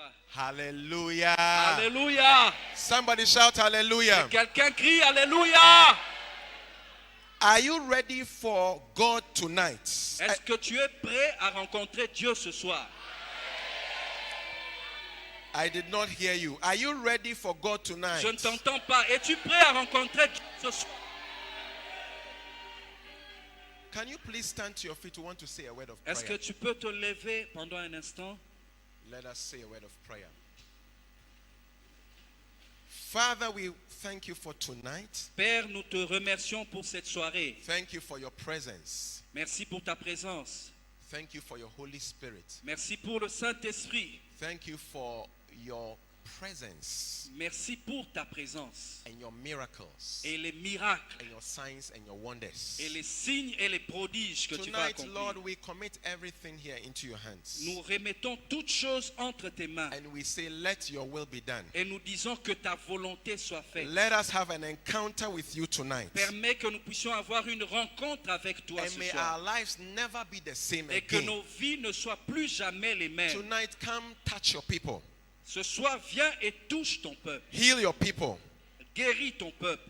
pas. Hallelujah. Alléluia. Somebody shout hallelujah. Quelqu'un crie Alléluia. Are you ready for God tonight? Est-ce que tu es prêt à rencontrer Dieu ce soir? I did not hear you. Are you ready for God tonight? Je ne t'entends pas. Es-tu prêt à rencontrer Dieu ce soir? Can you please stand to your feet? We want to say a word of Est-ce que prayer. tu peux te lever pendant un instant? Let us say a word of prayer. Father, we thank you for tonight. Père, nous te remercions pour cette soirée. Thank you for your presence. Merci pour ta présence. Thank you for your Holy Spirit. Merci pour le Saint-Esprit. Thank you for your presence Merci pour ta présence and your miracles et les miracles and your signs and your wonders. et les signes et les prodiges que tu vas Tonight, Lord, accomplir. we commit everything here into your hands. Nous remettons toutes choses entre tes mains And we say, let your will be done. et nous disons que ta volonté soit faite. Let us have an encounter with you tonight. Permets que nous puissions avoir une rencontre avec toi And ce may soir our lives never be the same et que again. nos vies ne soient plus jamais les mêmes. Tonight, come touch your people. Ce soir, viens et touche ton peuple. Heal your people. Guéris ton peuple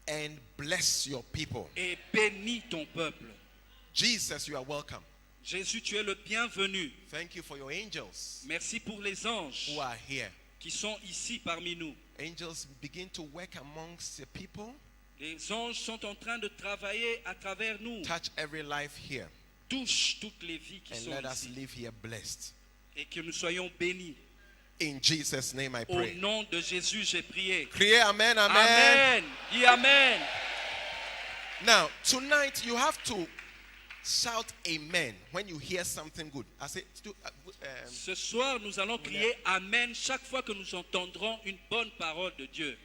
And bless your people. et bénis ton peuple. Jesus, you are welcome. Jésus, tu es le bienvenu. Thank you for your angels Merci pour les anges who are here. qui sont ici parmi nous. Angels begin to work amongst the people. Les anges sont en train de travailler à travers nous. Touch every life here. Touche toutes les vies qui And sont let us ici live here blessed. et que nous soyons bénis. In Jesus' name I Au pray. nom de Jésus, j'ai prié. Criez amen, amen. Amen. Dis Amen. Now, tonight you have to shout amen when you hear something good. I say, Ce soir, nous allons crier Amen chaque fois que nous entendrons une bonne parole de Dieu.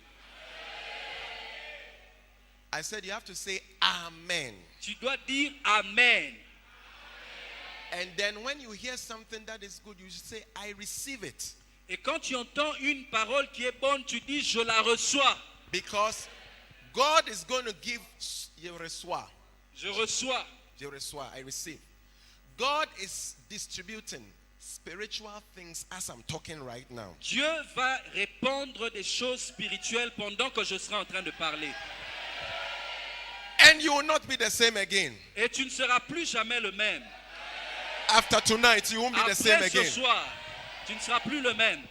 I said you have to say amen. Tu dois dire Amen. And then when you hear something that is good, you should say, I receive it. Et quand tu entends une parole qui est bonne, tu dis je la reçois. Because God is going to give you reçois. Je reçois. Je reçois, I receive. God is distributing spiritual things as I'm talking right now. Dieu va répandre des choses spirituelles pendant que je serai en train de parler. And you will not be the same again. Et tu ne seras plus jamais le même. After tonight, you won't be the same Après ce again. soir, tu ne seras plus le même.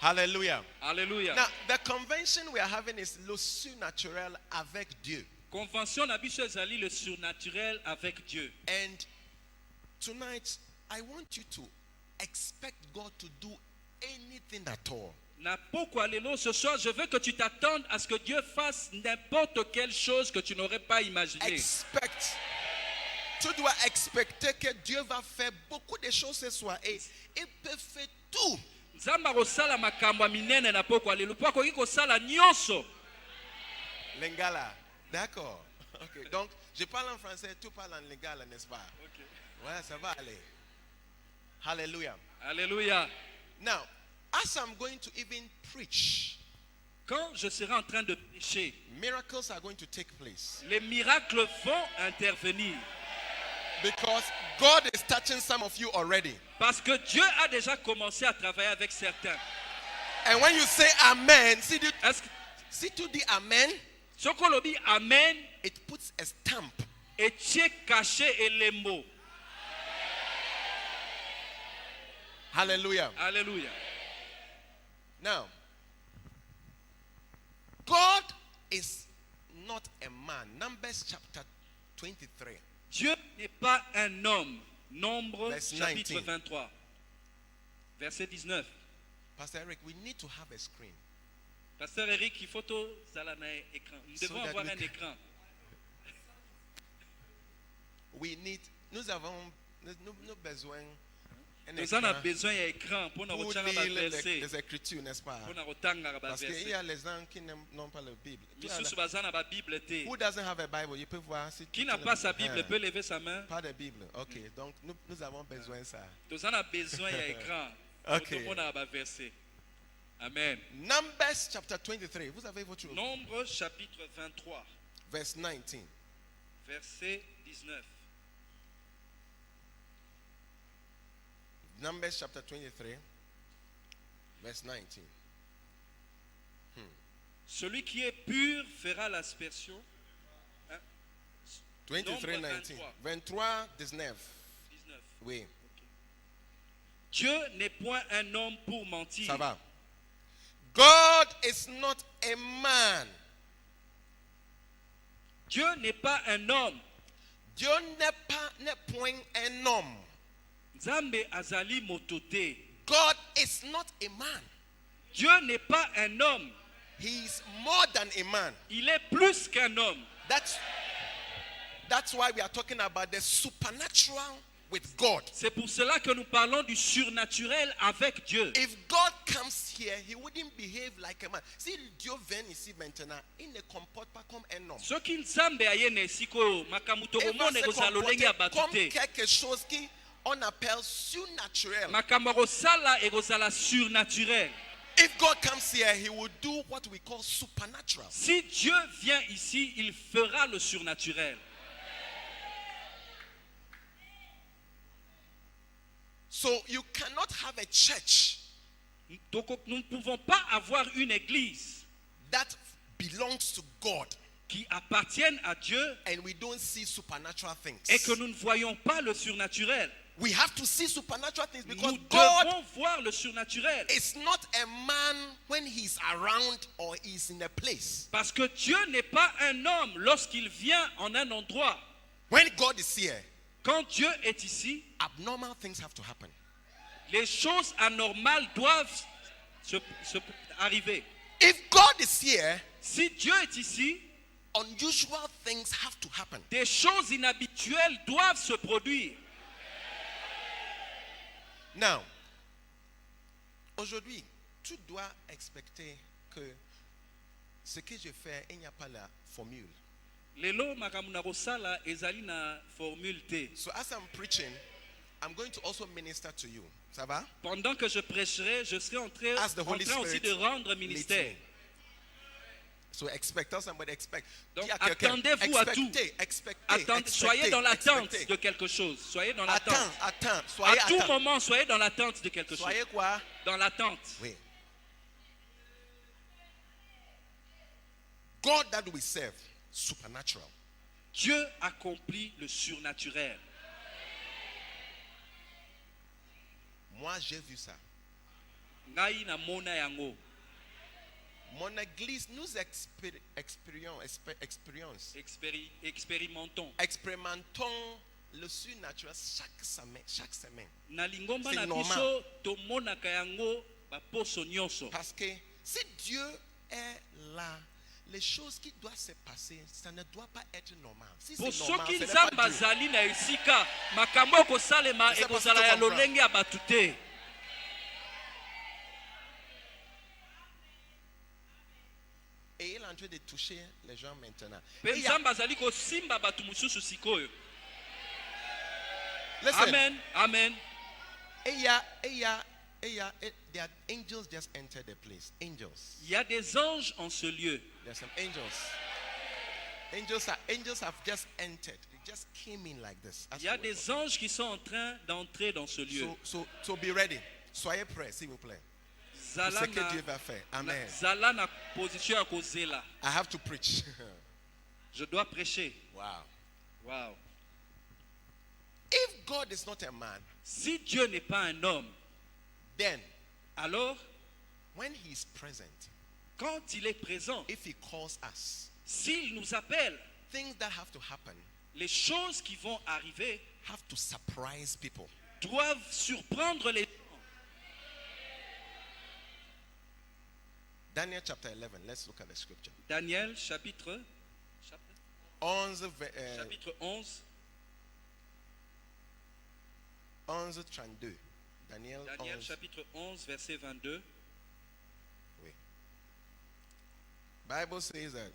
Hallelujah. Alléluia. Now, the convention we are having is le surnaturel avec Dieu. Convention na biso ezali le surnaturel avec Dieu. And tonight, I want you to expect God to do anything at all. Na pokwa lelo, ce soir, je veux que tu t'attendes à ce que Dieu fasse n'importe quelle chose que tu n'aurais pas imaginé. Expect. Tu dois expecter que Dieu va faire beaucoup de choses ce soir. Et il peut faire tout. Nzamba kosala makambo minene na pokwa lelo, po akoki kosala nyonso. Lingala. D'accord. Okay. Donc, je parle en français, tu parles en lingala, n'est-ce pas? Okay. Ouais, ça va aller. Hallelujah. Alléluia. Now, as I'm going to even preach, Quand je serai en train de prêcher, miracles are going to take place. les miracles vont intervenir. Because God is touching some of you already. Parce que Dieu a déjà commencé à travailler avec certains. And when you say amen, Est-ce que see to the amen, ce qu'on dit Amen, it puts a stamp. et tu es caché et les mots. Hallelujah. Alléluia. Now, God is not a man. Numbers chapter 23. Dieu n'est pas un homme. Nombre Verse chapitre 19. 23. Verset 19. Pastor Eric, we need to have a screen. Pasteur Eric, il faut tout ça là, écran. Nous So devons that avoir we un can- écran. Nous avons nous besoin un Nous en avons écran besoin d'un écran pour nous pour retirer lire les versets. les écritures, n'est-ce pas? Pour nous retirer les Parce qu'il y versets. a les gens qui n'ont pas la Bible. Misusu baza na ba Bible te. Who doesn't have a Bible? You peut voir si Qui n'a pas sa Bible peut lever sa main. Pas de Bible. Ok, donc nous avons besoin de ça. Nous en avons besoin d'un écran. Ok. Pour tout le monde verset. Amen. Numbers chapter 23. Vous avez votre Nombre chapitre 23, verse 19. verset 19. Numbers chapter 23, verse 19. Celui qui est pur fera l'aspersion. 23, Nombre 19. 23. 23, 19. 19. Oui, Dieu n'est point un homme pour mentir. ça va. God is not a man. Dieu n'est pas un homme. Dieu n'est point un homme. Nzambe azali motote. God is not a man. Dieu n'est pas un homme. He is more than a man. Il est plus qu'un homme. That's why we are talking about the supernatural with God. C'est pour cela que nous parlons du surnaturel avec Dieu. If God comes here, he wouldn't behave like a man. Si Dieu vient ici maintenant, il ne comporte pas comme un homme. Soki nzambe ayene sikoyo makambo Il va tokomona se ekozala lolenge ya comporter bato comme te. quelque chose qui on appelle surnaturel. Makambo akosala ekozala surnaturel. If God comes here, he will do what we call supernatural. Si Dieu vient ici, il fera le surnaturel. So you cannot have a church Donc nous ne pouvons pas avoir une église that belongs to God qui appartienne à Dieu and we don't see supernatural things. et que nous ne voyons pas le surnaturel. We have to see supernatural things because Nous God devons voir le surnaturel. is not a man when he's around or he's in a place. Parce que Dieu n'est pas un homme lorsqu'il vient en un endroit. When God is here, Quand Dieu est ici, abnormal things have to happen. les choses anormales doivent se arriver. If God is here, Si Dieu est ici, unusual things have to happen. des choses inhabituelles doivent se produire. Now, aujourd'hui, tu dois expecter que ce que je fais, il n'y a pas la formule. Lelo makambo na kosala ezali na formule te. So as I'm preaching, I'm going to also minister to you. Ça va? Pendant que je prêcherai, je serai en As the train Holy aussi Spirit de rendre leads ministère. me. So expect, tell somebody expect. Donc, Dis à quelqu'un, attendez-vous à tout. expectez, Soyez dans l'attente expectez. de quelque chose. Soyez dans l'attente. Attends, soyez À tout attends. moment, soyez dans l'attente de quelque chose. Soyez quoi? Dans l'attente. Oui. God that we serve, supernatural. Dieu accomplit le surnaturel. Moi, j'ai vu ça. Ngai na mona yango. Mon église, nous expérimentons le surnaturel chaque semaine. Na lingomba C'est na normal. biso tomonaka yango baposo nyonso. Parce que si Dieu est là, les choses qui doivent se passer, ça ne doit pas être normal. Si Po c'est normal, soki ce n'est pas nzambe Dieu. azali na esika makambo ekosalema Je sais pas si ekozala tu ya comprends. lolenge ya bato te. Et il est en train de toucher les gens maintenant. Pe Et il y a- nzambe azali kosimba bato mosusu sikoyo. listen, Amen. Amen. there are angels just entered the place. Angels. Il y a des anges en ce lieu. There are some angels. Angels have just entered. They just came in like this. As Il y a we were des anges qui sont en train d'entrer dans ce lieu. talking. So be ready. Soyez prêts, s'il vous plaît. Pour Zala ce que na- Dieu va faire. Amen. Zala na position ya kozela. I have to preach. Je dois prêcher. Wow. Wow. If God is not a man, Si Dieu n'est pas un homme, then alors when he is present, quand il est présent, if he calls us, s'il nous appelle, things that have to happen les choses qui vont arriver have to surprise people. doivent surprendre les gens. Daniel chapter 11. Let's look at the scripture. Daniel chapitre 11, 11. 32. Daniel Daniel 11. chapitre 11 verset 22. Oui. Bible says that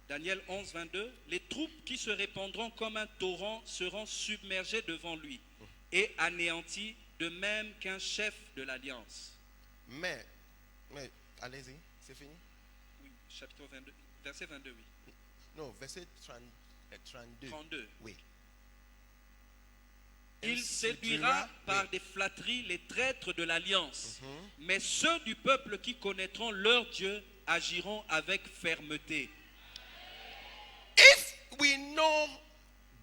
Daniel 11 22. Les troupes qui se répandront comme un torrent seront submergées devant lui et anéanties de même qu'un chef de l'alliance. mais allez-y, c'est fini? Oui, chapitre 22, verset 22, oui. Non, verset 32. 32. Oui. Il séduira par des flatteries les traîtres de l'alliance. Mais ceux du peuple qui connaîtront leur Dieu agiront avec fermeté. If we know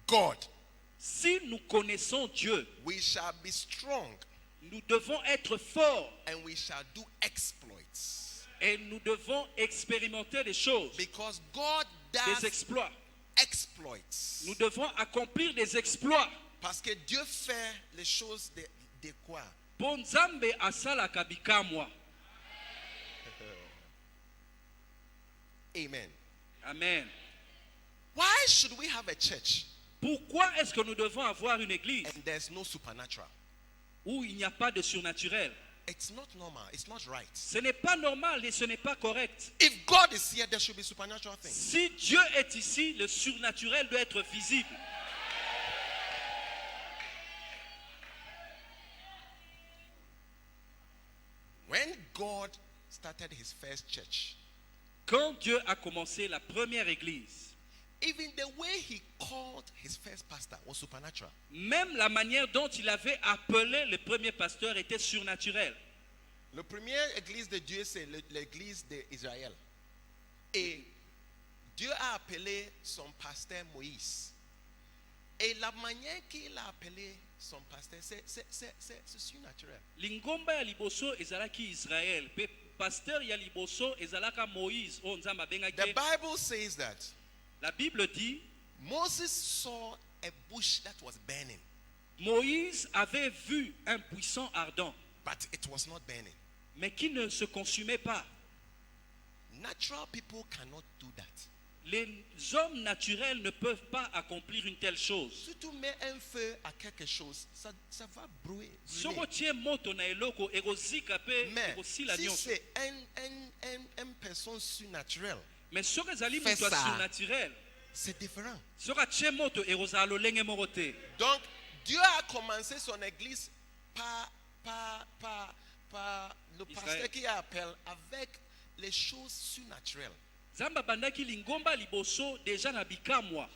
God, Si nous connaissons Dieu, we shall be strong nous devons être forts and we shall do exploits. et nous devons expérimenter des choses, Because God des does exploits. exploits. Nous devons accomplir des exploits. Parce que Dieu fait les choses de quoi? Po Nzambe asalaka bikamwa. Amen. Amen. Why should we have a church Pourquoi est-ce que nous devons avoir une église and there's no supernatural? où il n'y a pas de surnaturel? It's not normal. It's not right. Ce n'est pas normal et ce n'est pas correct. If God is here, there should be supernatural things. Si Dieu est ici, le surnaturel doit être visible. When God started his first church, Quand Dieu a commencé la première église, even the way he called his first pastor was supernatural. même la manière dont il avait appelé le premier pasteur était surnaturelle. Le premier église de Dieu, c'est l'église d'Israël. Et Dieu a appelé son pasteur Moïse. Et la manière qu'il a appelé son pasteur, c'est surnaturel. Lingomba ya liboso ezalaki Israël, pe pasteur ya liboso ezalaka Moïse. O Nzambe The abengaki. Bible says that La Bible dit, Moses saw a bush that was burning, Moïse avait vu un buisson ardent, but it was not burning. mais qui ne se consumait pas. Natural people cannot do that. Les hommes naturels ne peuvent pas accomplir une telle chose. Si tu mets un feu à quelque chose, ça va brûler. Soko tie moto na eloko ekozika pe Mais ekosila si nyonso. c'est une personne surnaturelle, Mais soki ezali Fais moto ça. surnaturel, c'est différent. soki atie moto ekozala lolenge moko te. Donc, Dieu a commencé son église par le Israël. pasteur qui appelle avec les choses surnaturelles. Nzambe abandaki lingomba liboso deja na bikamwa.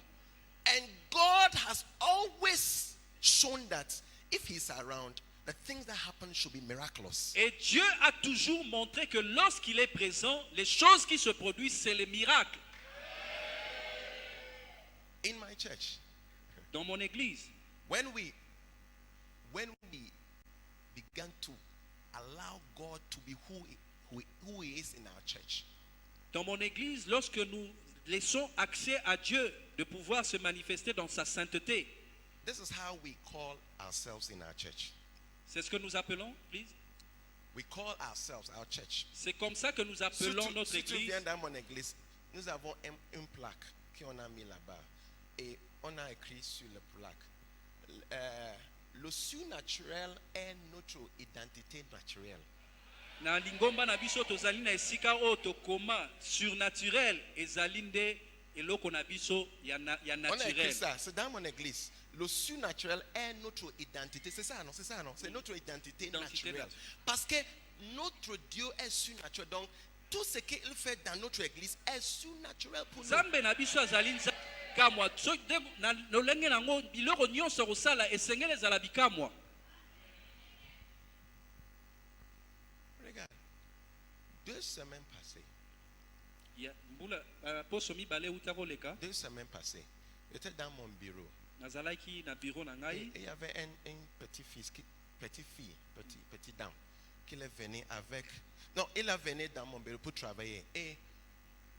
And God has always shown that if he's around, the things that happen should be miraculous. Et Dieu a toujours montré que lorsqu'il est présent, les choses qui se produisent, c'est les miracles. In my church, Dans mon église, when we began to allow God to be who he is in our church, dans mon église, lorsque nous laissons accès à Dieu de pouvoir se manifester dans sa sainteté, this is how we call ourselves in our church. c'est ce que nous appelons l'église. We call ourselves our church. C'est comme ça que nous appelons notre Si tu église. viens dans mon église, nous avons une plaque qu'on a mis là-bas. Et on a écrit sur la plaque, le surnaturel est notre identité naturelle. Na lingomba na biso tozali na esika oyo tokoma surnaturel ezali nde eloko na biso ya On a écrit naturel. ça, c'est dans mon église. Le surnaturel est notre identité. C'est ça, non? C'est ça, non? C'est notre identité Identité naturelle. Parce que notre Dieu est surnaturel. Donc, tout ce qu'il fait dans notre église est surnaturel pour nous. Nzambe na biso azali nzambe bikamwa. So de na lolenge nango biloko nyonso kosala esengeli ezala bikamwa. Regarde, 2 semaines passées, Ya mbula poso mibale uta koleka 2 semaines passées, j'étais dans mon bureau. nazalaki na bureau na ngai. Et il y avait un petit-fils, petit dame, qui est venu avec. Non, il est venu dans mon bureau pour travailler. Et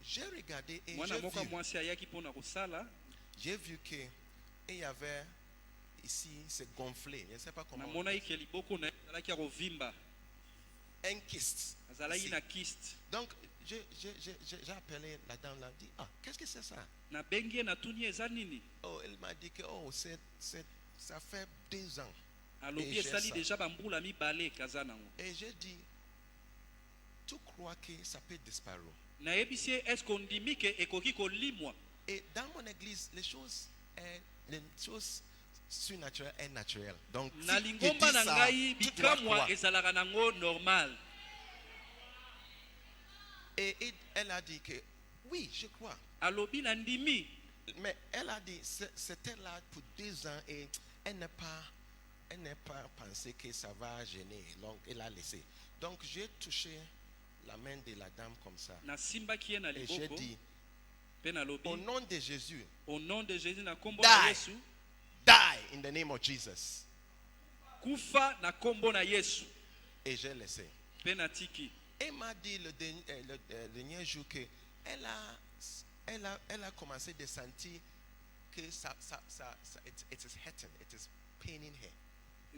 j'ai regardé et Mwana moko mwasi ayaki mpona kosala. j'ai vu que il y avait ici, c'est gonflé. Je ne sais pas comment. Namonaki ke liboko na ye azalaki ya kovimba. Un kyste. Azalaki ici. na kyste. Donc, j'ai appelé la dame, là, dit, ah, qu'est-ce que c'est ça? Nabengi ye natuni eza nini? Oh, elle m'a dit que oh, ça fait 2 ans. Alobi Et j'ai esali ça. deja bambula mibale kaza nango. Et j'ai dit, tu crois que ça peut disparaître? Nayebisi ye est-ce qu'on ndimi ke ekoki kolimwa? Et dans mon église, les choses surnaturelles et naturelles. Donc, Na si je lingomba dis na ça, ngai tu dois bikamwa croire. ezalaka nango normal. Et elle a dit que oui, je crois. Alobi na ndimi. Mais elle a dit c'était là pour 2 ans et elle n'est pas n'ai pas pensé que ça va gêner. Donc, il a laissé. Donc, j'ai touché la main de la dame comme ça. nasimbaki ye na Et j'ai liboko dit, mpe nalobi au nom de Jésus, au nom de Jésus na kombo Die. na Yesu die in the name of Jesus. kufa na kombo na Yesu Et j'ai laissé. mpe natiki. Elle m'a dit le dernier jour que elle a commencé de sentir que it is hurting, it is paining her.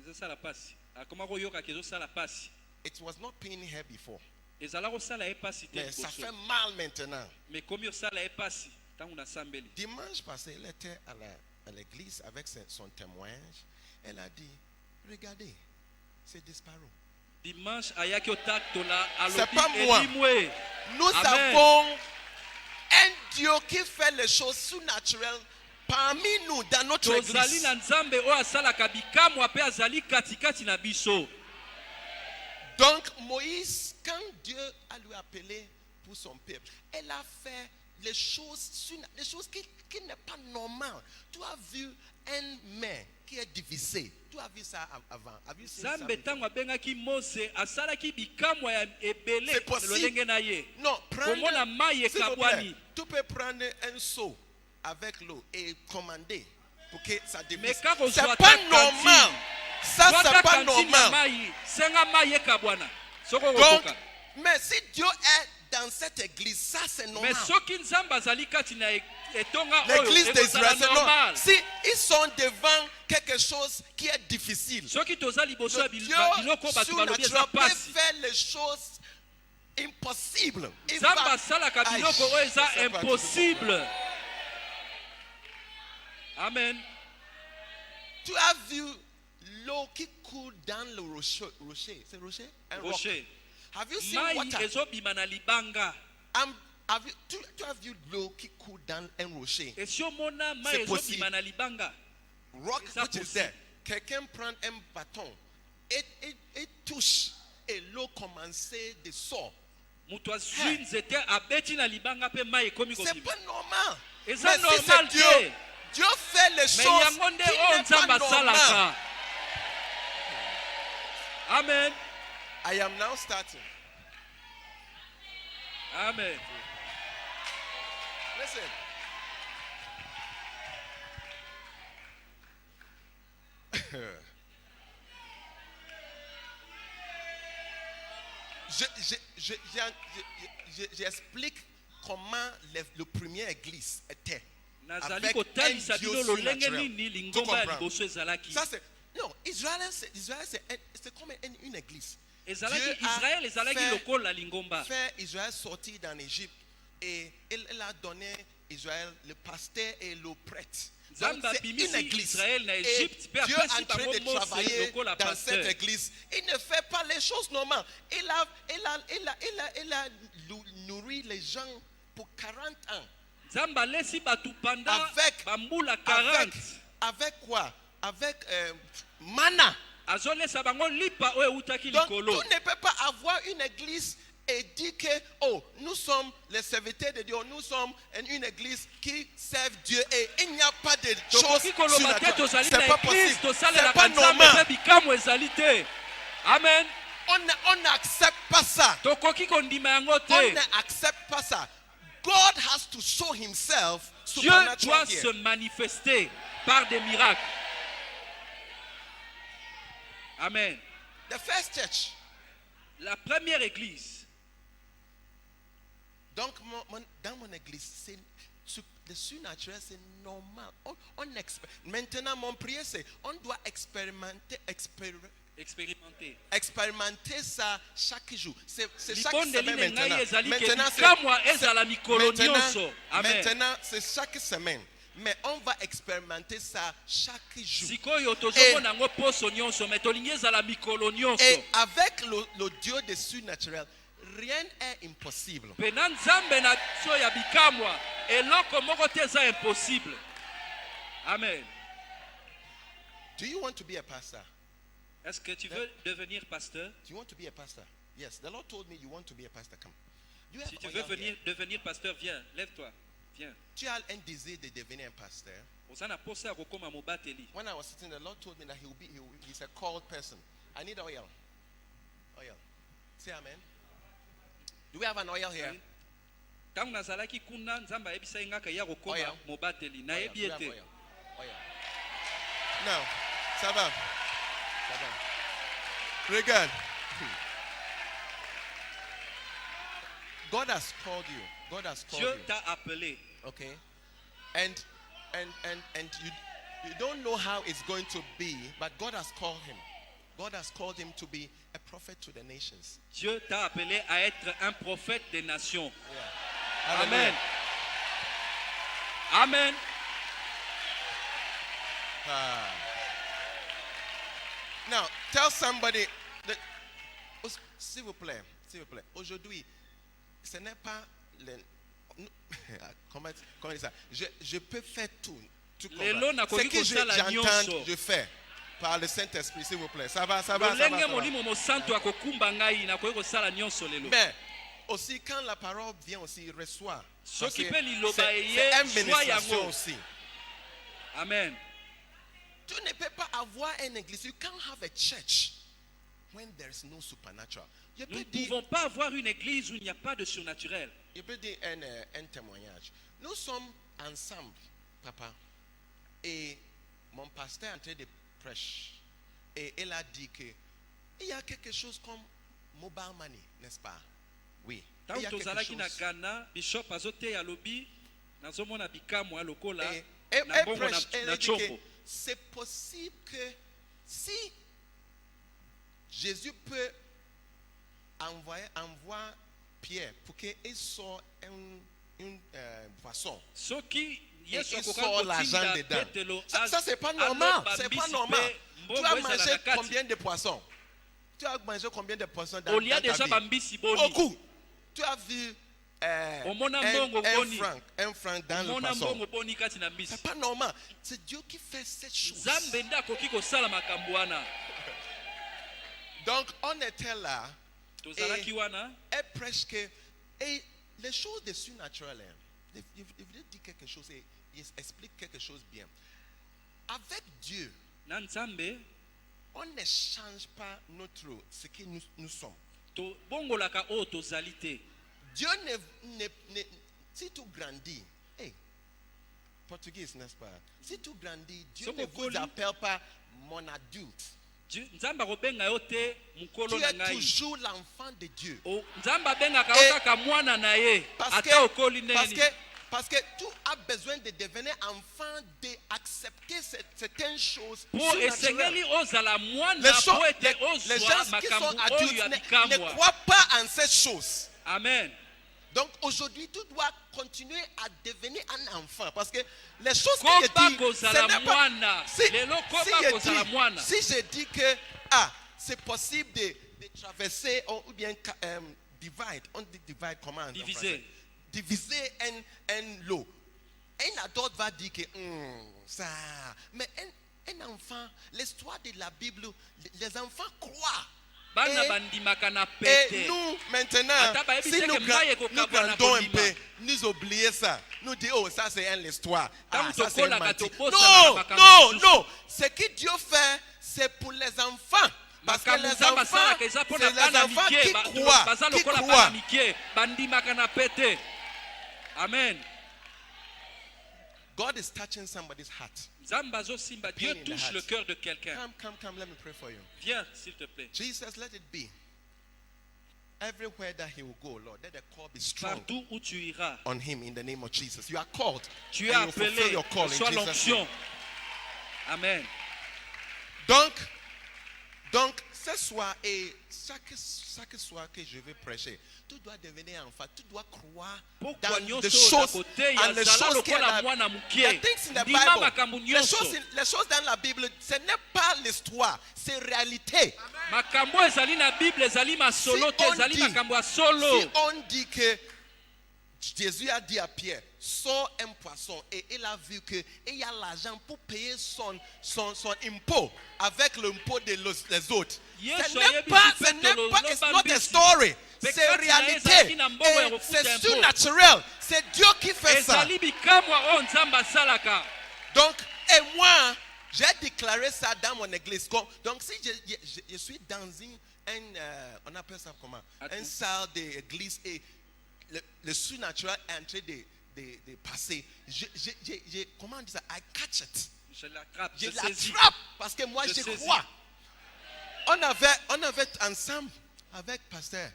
ezosala pasi akoma koyokaka ezosala pasi It was not paining her before. ezala kosala ye pasi te Mais ça liboso fait mal maintenant. mais komi osala ye pasi ntango nasambeli. Dimanche passé, elle était à l'église avec son témoignage. Elle a dit, regardez, c'est disparu. Dimanche ayaki otatola C'est pas alobi moi. elimwe. Nous Amen. avons un Dieu qui fait les choses surnaturelles parmi nous, dans notre tozali église. na nzambe oyo asalaka bikamwa mpe azali katikati na biso. Donc Moïse, quand Dieu a lui appelé pour son peuple, elle a fait les choses qui n'est pas normales. Tu as vu un main qui est divisé. Tu as vu ça avant. As-tu seen ça Nzambe before? ntango abengaki Mose asalaki bikamwa ya ebele C'est possible. lolenge na ye. Non, Komona mai s'il vous plaît, ekabwani. tu peux prendre un seau avec l'eau et commander pour que ça divise. Mais quand on C'est soit pas à normal. cantine, Ça, c'est Twata pas kantine ya normal. mai senga mai ekabwana soko Donc, kokoka. mais si Dieu est dans cette église, ça c'est normal. Mais soki nzambe azali kati na etonga oyo L'église ekozala d'Israël, c'est normal. normal. Si ils sont devant quelque chose qui est difficile, soki toza liboso ya le Dieu biloko bato balobi eza surnaturel peut pasi faire les choses impossibles. Il nzambe va- asalaka Aïe, biloko oyo eza je sais pas impossible. Amen. Tu as vu l'eau qui coule dans le rocher. C'est rocher? Un roc. rocher Have you seen mai water? ezobima na libanga Tu as vu l'eau qui coule dans un rocher? esi omona mai C'est possible. ezobima na libanga. Rock C'est ça which is possible. there. Quelqu'un prend un bâton et touche et l'eau commençait de sort. moto azwi nzete abeti na libanga mpe mai ekomi C'est kobima. pas normal. Et Mais ça, si normal c'est te. Dieu, Dieu fait les mais choses yango nde qui oyo n'est nzambe pas normal. asalaka. Amen. I am now starting. Amen. Listen. J'explique comment le premier église était. nazali Avec kotalisa un Dieu bino lolenge surnaturel. nini Tu lingomba ya comprends? liboso ezalaki. Ça c'est non, Israël c'est comme une église. ezalaki Dieu a Israël ezalaki fait- lokola lingomba. Fait Israël sortir d'en Égypte et il a donné Israël le pasteur et le prêtre. Donc, Nzambe c'est abimisi une église. Israël na Et Égypte, pe Dieu apesi est en train bango de Mose travailler lokola dans pasteur. cette église. Il ne fait pas les choses normales. Il a nourri les gens pour 40 ans. nzambe alesi bato pendant Avec- bambula 40 Avec quoi? Avec manna. azolesa bango lipa oyo eutaki Donc, likolo. tu ne peux pas avoir une église et dire que, oh, nous sommes les serviteurs de Dieu, nous sommes une église qui sert Dieu et il n'y a pas de choses tokoki koloba te surnaturelles. tozali C'est na pas église possible. C'est tosalelaka pas nzambe normal. mpe bikamwa ezali te. Amen. On n'accepte pas ça. tokoki kondima yango On te. n'accepte pas ça. God has to show himself Dieu supernatural doit here. se manifester par des miracles. Amen. The first church. La première église. Donc, dans mon église, le surnaturel, c'est normal. Maintenant, mon prière, c'est on doit expérimenter ça chaque jour. C'est chaque semaine maintenant, c'est chaque semaine. Mais on va expérimenter ça chaque jour. Sikoyo tozomona ngo poso nyonso mais tolingi ezala mikolo nyonso. Et avec le Dieu des surnaturels, rien n'est impossible. Pena nzambe na biso ya bikamwa eloko moko te eza impossible. Amen. Do you want to be a pastor? Est-ce que tu veux devenir pasteur? Do you want to be a pastor? Yes, the Lord told me you want to be a pastor. Come. You have Si tu oil veux here. devenir pasteur, viens, lève-toi. Viens. Tu as un désir de devenir un pasteur. Ozana posa kokoma mobateli. When I was sitting, the Lord told me that he's a called person. I need oil. Oil. Say amen. Do we have an oil here? Tangu nazalaki kuna nzamba yebisa ngaka ya kokoma Oil. mobateli. Na Oil. yebi Do we have ete. oil? Oil. Now, ça va. Regarde. God has called you. God has called Dieu you. t'a appelé. Okay. And you don't know how it's going to be, but God has called him. God has called him to be a prophet to the nations. Dieu t'a appelé à être un prophète des nations. Yeah. Amen. Amen. Ah. Now, tell somebody that, s'il vous plaît, aujourd'hui, ce n'est pas comment dire ça? Je peux faire tout comme ça. Ce que j'entends, je fais par le Saint-Esprit, s'il vous plaît. Ça va. Mais aussi, quand la parole vient aussi, reçoit. C'est une bénédiction aussi. Amen. Tu ne peux pas avoir une église. You can't have a church when there is no supernatural. Nous ne pouvons pas avoir une église où il n'y a pas de surnaturel. Je peux dire un témoignage. Nous sommes ensemble, papa. Et mon pasteur est en train de prêcher. Et il a dit qu'il y a quelque chose comme mobile money, n'est-ce pas? Oui. Il y a quelque chose. Et prêche, et dit que c'est possible que si Jésus peut envoie Pierre pour qu'il sorte une poisson. Et il sort l'argent dedans. Ça c'est pas normal. C'est pas normal. Tu as mangé combien de poissons? Tu as mangé combien de poissons dans ta vie? Beaucoup. Tu as vu un franc dans le poisson. C'est pas normal. C'est Dieu qui fait cette chose. Donc on était là. Et presque. Et les choses de surnaturel, il veut dire quelque chose et il explique quelque chose bien. Avec Dieu, on ne change pas ce que nous sommes. Dieu si tu grandis, portugais n'est-ce pas? Si tu grandis, Dieu ne vous appelle pas mon adulte. Tu es toujours l'enfant de Dieu. Parce que tu as besoin de devenir enfant, d'accepter certaines choses. Les gens qui sont adultes ne croient pas en ces choses. Amen. Donc aujourd'hui, tu dois continuer à devenir un enfant. Parce que les choses que je dis, ce n'est pas... Si je dis que c'est possible de traverser ou bien divide, on dit divide comment? Diviser un lot. Un adulte va dire que ça. Mais un enfant, l'histoire de la Bible, les enfants croient. Et nous, maintenant, si nous grandons un peu, nous oublions ça. Nous disons, ça c'est une histoire. Ça c'est un mentir. Non. Ce que Dieu fait, c'est pour les enfants. Parce que les enfants, c'est les enfants qui croient. Amen. God is touching somebody's heart. Dieu touche le cœur de quelqu'un. Come, let me pray for you. Viens, s'il te plaît. Jesus, let it be. Everywhere that he will go, Lord, let the call be strong Partout où tu iras, on him in the name of Jesus. You are called. tu es and you fulfill appelé, your call in sois Jesus' l'onction. name. Amen. Donc, ce soir et chaque soir que je vais prêcher, tu dois devenir enfant, tu dois croire dans les choses, les choses qu'il y a dans the things in the Bible. Les choses dans la Bible, ce n'est pas l'histoire, c'est réalité. Si on dit que Jésus a dit à Pierre, sors un poisson, et il a vu qu'il y a l'argent pour payer son impôt avec l'impôt des autres. Ce n'est pas, it's not a story, c'est réalité, et c'est surnaturel, c'est Dieu qui fait ça. Donc, et moi, j'ai déclaré ça dans mon église. Donc, si je suis dans on appelle ça comment? Une salle d'église et le surnaturel est en train de passer. Comment on dit ça? I catch it. Je l'attrape, Je saisis. l'attrape parce que moi, Je je saisis. crois. On avait ensemble avec pasteur.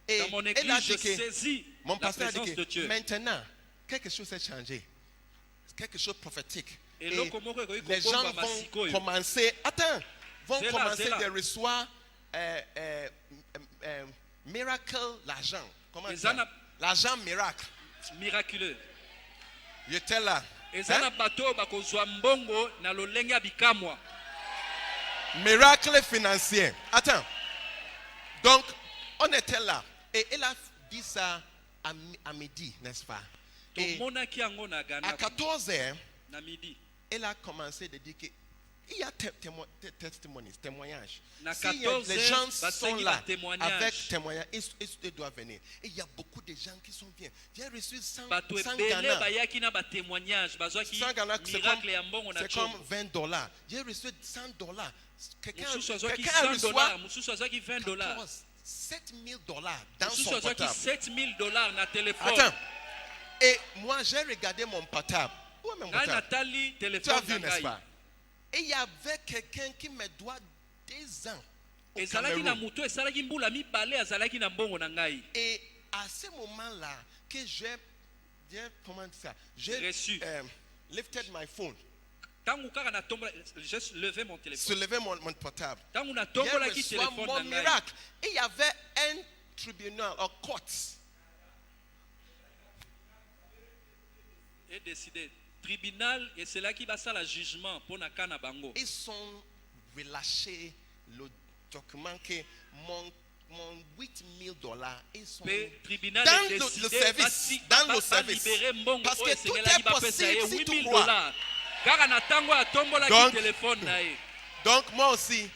Et Dans mon elle église, a je dit que saisis mon la pasteur a présence dit de que Dieu. maintenant, quelque chose s'est changé. Quelque chose de prophétique. Et Et le les gens vont commencer, commencer là. de recevoir miracle, l'argent. Comment Et dire? ça n'a- L'argent miracle. miraculeux. J'étais là. Eza na bato bakozwa mbongo na lolenge ya bikamwa. Miracle financier. Attends. Donc, on était là. Et elle a dit ça à midi, n'est-ce pas? Et Tomonaki yango na à Ghana 14h, na midi. elle a commencé de dire qu'il y a témoignages. Na Si 14 les gens heures, sont basengi là ba témoignage. avec témoignage, ils doivent venir. Et il y a beaucoup de gens qui sont bien. J'ai reçu 100 Bato ebele Ghana. bayaki na ba témoignage bazwaki 100 Ghana, c'est miracle ya mbongo na c'est comme chombo. $20. J'ai reçu $100. Quelqu'un Mususu azwaki quelqu'un $100, reçoit mususu azwaki $20. $7,000 dans Mususu son azwaki portable. $7,000 na téléphone. Attends. Et moi, j'ai regardé mon portable. Où est mon Ngai portable? natali Tu as téléphone vu, na n'est-ce ngai. pas? Et il y avait quelqu'un qui me doit 2 ans au Ezalaki na Cameroun. mutu esalaki mbula mibale azalaki na mbongo na ngai. Et à ce moment-là, que j'ai comment dire ça? J'ai Reçu. lifted my phone, Tangu kaka na tombola, j'ai levé mon téléphone. soulevé mon portable. Tangu na J'ai tombolaki reçu téléphone mon na ngai. miracle. Et il y avait un tribunal, un court. Et décidé tribunal et c'est là qui va ça le jugement pour na kana bango. Ils sont relâchés le document que mon $8,000, ils sont Pe tribunal dans est le décidé service, dans le service. libérer mbongo Parce que oyo tout esengelaki est bapesa possible ye si tu $8,000. crois. Kaka na tango atombolaki Donc- téléphone na ye. Donc moi aussi,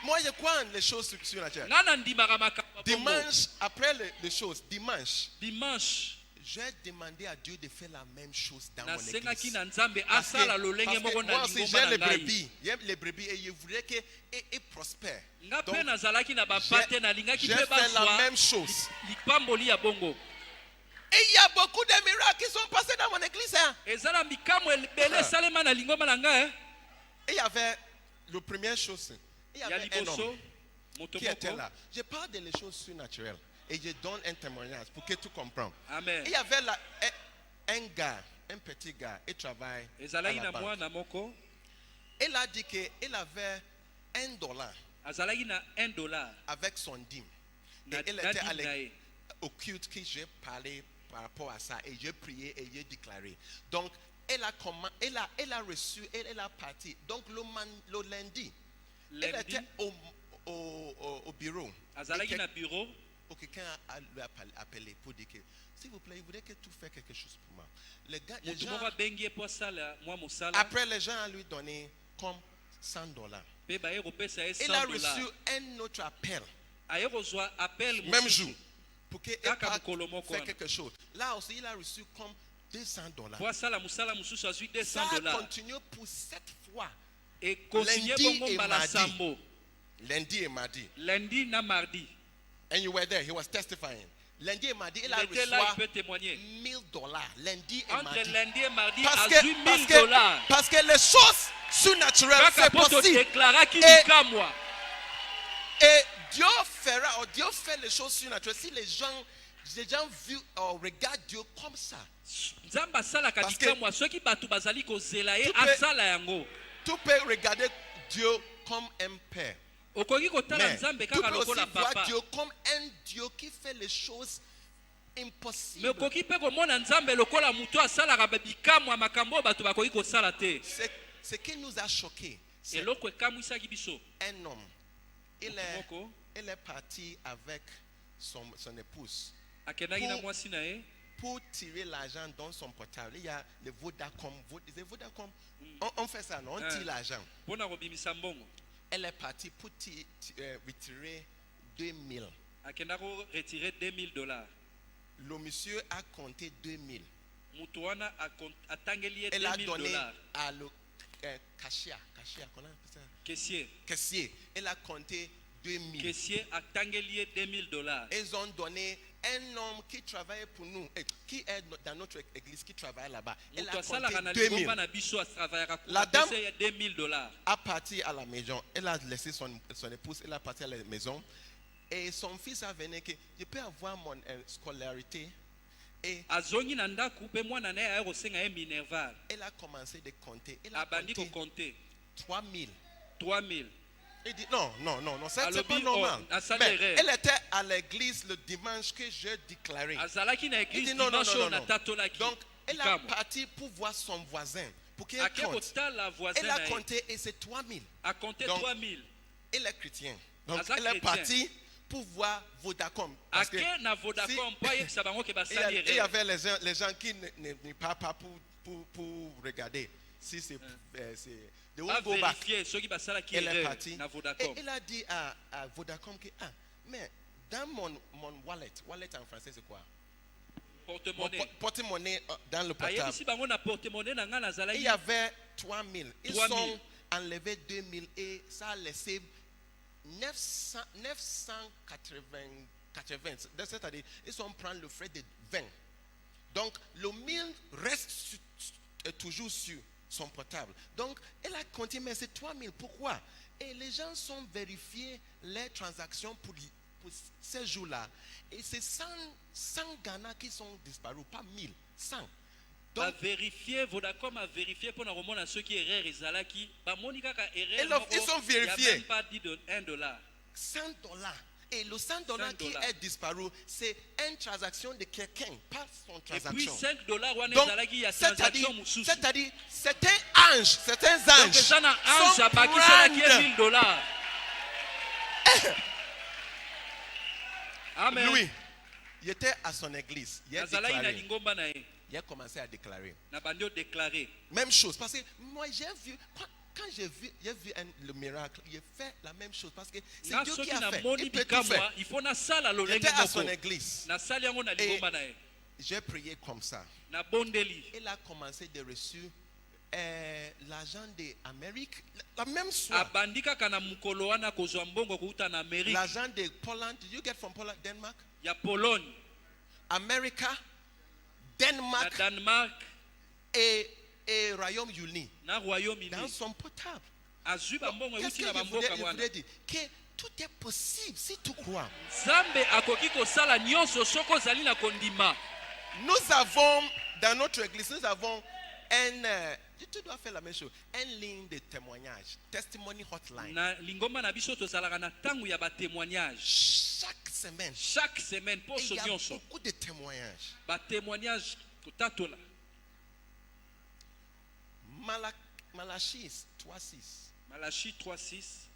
moi je crois en les choses surnaturelles. Nga na ndimaka makambo ya bongo. Dimanche, après les choses, Dimanche j'ai demandé à Dieu de faire la même chose dans mon nasengaki église. na Nzambe Parce que, asala lolenge parce que moko na moi aussi lingomba j'ai na les ngai. brebis, j'aime les brebis et je voudrais qu'ils prospèrent. Nga Donc, mpe nazalaki na bapate nalingaki j'ai mpe fait la bazwa même chose. lipamboli ya bongo. Et il y a beaucoup de miracles qui sont passés dans mon église. Hein. Eza na mikamo ebele esalema na lingomba na ngai. Et il y avait la première chose. Il y Ya avait un liboso homme moto qui était moko. là. Je parle des choses surnaturelles et je donne un témoignage pour que tu comprennes. Amen. Il y avait là un gars, un petit gars, il travaille à Ezalaki la na banque. mwana moko. Il a dit qu'il avait $1 Azalaki na $1 avec son dîme. Et na il na était dîme na ye. au culte que j'ai parlé par rapport à ça et j'ai prié et j'ai déclaré. Donc, elle a reçu, elle a parti. Donc, le lundi, elle Lundi, était au bureau. azalaki Et na bureau. quelqu'un lui a appelé pour dire que, s'il vous plaît, il voudrait que tu fasses quelque chose pour moi. Les Moto gens, moko abengi ye po asala mwa mosala. après, les gens lui donné comme $100. Pe baye kopesa ye Il a $100. reçu un autre appel, Aye kozwa appel même mosusu. jour, pour qu'il Kaka fasse mokolo moko wana. quelque chose. Là aussi, il a reçu comme $200. Po asala mosala mosusu azwi Ça a $200. continué pour 7 fois. Et continue Lundi bongo et mbala mardi. sambo. Lundi et mardi. Lundi na mardi. And you were there, he was testifying. Lundi et mardi, il Il a était là, il reçu peut témoigner. $1,000. Lundi et Entre mardi. lundi et mardi, Parce azwi $1,000. parce que les choses surnaturelles, Kaka c'est po possible. todeklaraki Et- likamwa. Et Dieu fera, ou Dieu fait les choses surnaturelles. Si les gens vivent ou regardent Dieu comme ça, Nzambe asalaka Parce que- likamwa soki bato bazali kozela ye Tu peux- asala yango. tu peux regarder Dieu comme un père. Okoki kotala Mais Nzambe tu kaka peux aussi lokola voir papa. Dieu comme un Dieu qui fait les choses Mais impossibles. okoki mpe komona Nzambe lokola moto asalaka bikamwa makambo oyo bato bakoki kosala te. Ce qui nous a choqués, c'est Eloko ekamwisaki biso. un homme. Il Moto moko est parti avec son épouse akendaki na Pour- mwasi na ye pour tirer l'argent dans son portable. Il y a le Vodacom. Vodacom. On fait ça, non? On tire l'argent. mpona kobimisa mbongo. Elle est partie pour retirer 2,000. Akenda koretire $2,000. Le monsieur a compté 2,000. Moto wana atangeli ye Elle a donné $2,000. à le caissière, comment on appelle ça? Caissier. Caissier. Elle a compté 2000. Caissier a tangelié $2000. Ils ont donné un homme qui travaille pour nous, qui est dans notre église, qui travaille là-bas. Elle a compté 2000. La dame $2000. a parti à la maison. Elle a laissé son épouse, elle a parti à la maison. Et son fils a venu que je peux avoir mon scolarité. Et azongi na ndaku pe mwana naye aye kosenga ye minerval. Elle a commencé de compter. Elle a Abandi ko compté compter 3000. 3000. Il dit non, ça c'est pas Alobi, normal. oh, asali Mais erreur. elle était à l'église le dimanche que j'ai déclaré. Azalaki na Il église dit non. dimanche na tatolaki. Donc elle a parti pour voir son voisin. Pour qu'il compte. Elle a compté et c'est 3000. A compté Donc, 3000. Elle est chrétienne. Donc Aza elle est chrétien. partie pour voir Vodacom. Parce que Ake na Vodacom pa ye sabango ke il basali y erreur. avait les gens qui ne parlent pas pour regarder. Si c'est they A won't go back. vérifier ceux qui basalaki Elle est erreur partie. na Et Vodacom. elle a dit à Vodacom que mais dans mon wallet en français c'est quoi? Mon Porte-monnaie. porte-monnaie dans le Aye portable. bisi bango na porte-monnaie na nga Il nazalaki. y avait 3000. Ils 3000. ont enlevé 2000 et ça a laissé 980. C'est-à-dire, ils ont pris le frais de 20. Donc, le 1000 reste toujours sur son portable. Donc, elle a continué, mais c'est 3000. Pourquoi? Et les gens sont vérifiés les transactions pour ces jours-là. Et c'est 100 Ghana qui sont disparus, pas 1000. 100. A Donc, vérifié, Vodacom a vérifié pour nous remonter à ceux qui erreur ezalaki. Ba moni kaka erreur. Ils sont Il n'y vérifiés. a même pas dit de $1. $100. Et le $100 qui est disparu, c'est une transaction de quelqu'un, pas son Et puis transaction. $5 wana Donc, ezalaki ya c'est-à-dire, transaction mususu. certains anges Donc ça na ange sont abaki salaki prendre. $1000. Amen. Lui, il était à son église. Il a Azalaki na déclaré. lingomba na ye. Il a commencé à déclarer. Na bandio déclaré. Même chose. Parce que moi, j'ai vu, quand j'ai vu le miracle, il a fait la même chose. Parce que c'est Na Dieu qui soki a na fait. moni Il peut tout faire. bikamwa, il faut na sala Il lolenge était à son moko. église. Na sali yango na Et lingomba na ye. j'ai prié comme ça. Na bondeli. Il a commencé de recevoir l'argent d'Amérique, la même soir. Abandi kaka na mukolo wana kozwa mbongo kuuta na Amerika. L'argent de Poland, did you get from Poland, Denmark? Ya Pologne. America, Na Denmark Danemark. et Royaume-Uni. Na Royaume-Uni. Dans son portable. Azwi ba mbongo Qu'est-ce euti na qu'il bamboka voulait wana. dire? Que tout est possible si tu crois. Zambe akoki kosala nyonso soko ozali na kondima. Nous avons, dans notre église, nous avons tu dois faire la même chose, une ligne de témoignage, testimony hotline. Na lingomba na biso tozalaka na tangu ya ba témoignage. Chaque semaine, Chaque semaine et poso il y a nyonso. beaucoup de témoignages. Ba témoignage kotatola. Malachie 3:6. Malachie 3:6.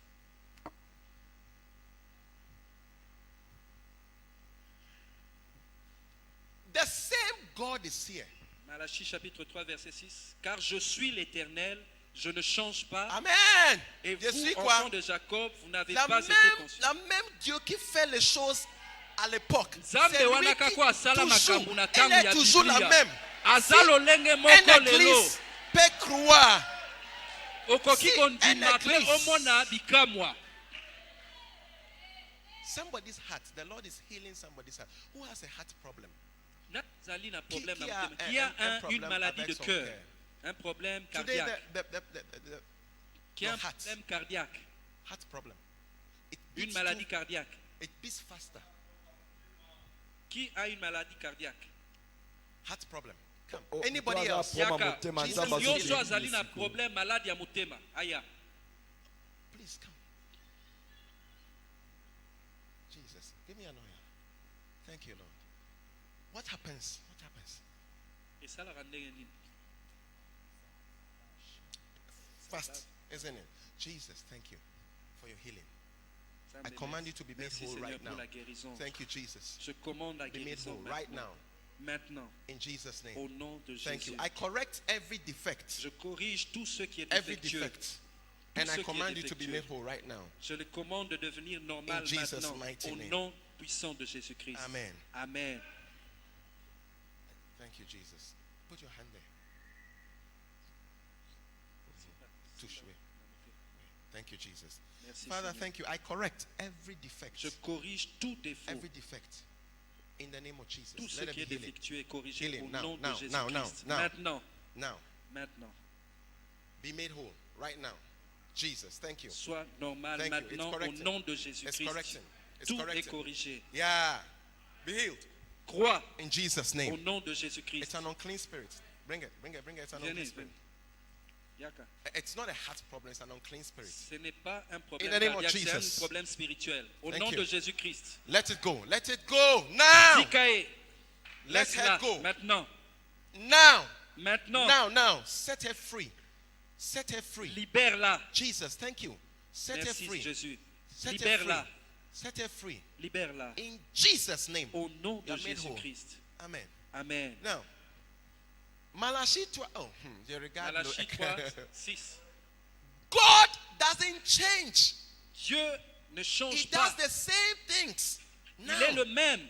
The same God is here. Malachie chapitre 3 verset 6. Car je suis l'Éternel, je ne change pas. Amen. Et Je suis vous, quoi? enfants de Jacob, vous n'avez La pas été conçus. même Dieu qui fait les choses à l'époque. Zambe C'est lui wana qui kako asala makambo na tangu elle est ya toujours la Biblia. même. Aza lolenge Une moko lelo. église peut croire. Okoki Si kondima une pe église- omona bikamwa. Somebody's heart, the Lord is healing somebody's heart. Who has a heart problem? Nazali na problème qui na a motema. un- Qui a un problème une maladie avec de son cœur, cœur. un problème Today, cardiaque, qui a your un heart, problème cardiaque, heart problem. It une beats maladie too- cardiaque. it beats faster. Qui a une maladie cardiaque? Heart problem. Come. Oh, Anybody toi, else? là, Yaka, motema, Jesus nzambe healing. nyonso azokende azali na lisiko. problème malade ya motema. Aya. Please come. Jesus, give me an oil. Thank you, Lord. What happens? What happens? Esalaka ndenge nini? Fast, isn't it? Jesus, thank you for your healing. I Zambe, command you to be made merci whole Seigneur right pour now. la guérison. Thank you, Jesus. Je commande la Be made guérison whole right maintenant. now. Maintenant, In Jesus' name. au nom de Thank Jésus. you. I correct every defect. Je corrige tout ce qui est Every défectueux. defect. Tout And ce I qui est command you to be défectueux. made whole right now. Je le commande de devenir normal In Jesus' maintenant. mighty Au name. nom puissant de Jésus-Christ. Amen. Amen. Thank you, Jesus. Put your hand there. Touche, oui. Thank you, Jesus. Merci, Father, Seigneur. thank you. I correct every defect. Je corrige tout défaut. Every defect. In the name of Jesus. Tout ce Let qui est it be healing. défectueux est corrigé Healing. au Now, nom now, de now, now, Jésus-Christ. now. Maintenant, Now, maintenant. be made whole right now. Jesus, thank you. Sois normal Thank you. It's maintenant au corrected. nom de It's Jésus-Christ. correction. It's Tout est corrected. corrigé. Yeah. Be healed. Crois In Jesus' au name. nom de It's Jésus-Christ. an unclean spirit. Bring it. It's an unclean Venez, spirit. Yaka. It's not a heart problem, it's an unclean spirit. Ce n'est pas un In problème the name of cardiaque, c'est un Jesus. problème spirituel. Au Thank nom you. de Jésus-Christ. Let it go. Let it go. Now. Zikae, Let laisse-la her go. maintenant. Now. Maintenant, Now. Set her free. Set her free. libère-la. Jesus, thank you. Set her Merci free. Jésus. Set her free. Libère-la. Set her free. Libère-la. In Jesus' name. Au nom You de are made whole. Jésus-Christ. Amen. Amen. Now, Malachi 12. Oh, you regard Malachie 3, 6. God doesn't change. Dieu ne He change does pas. the same things. Il est Now, le même.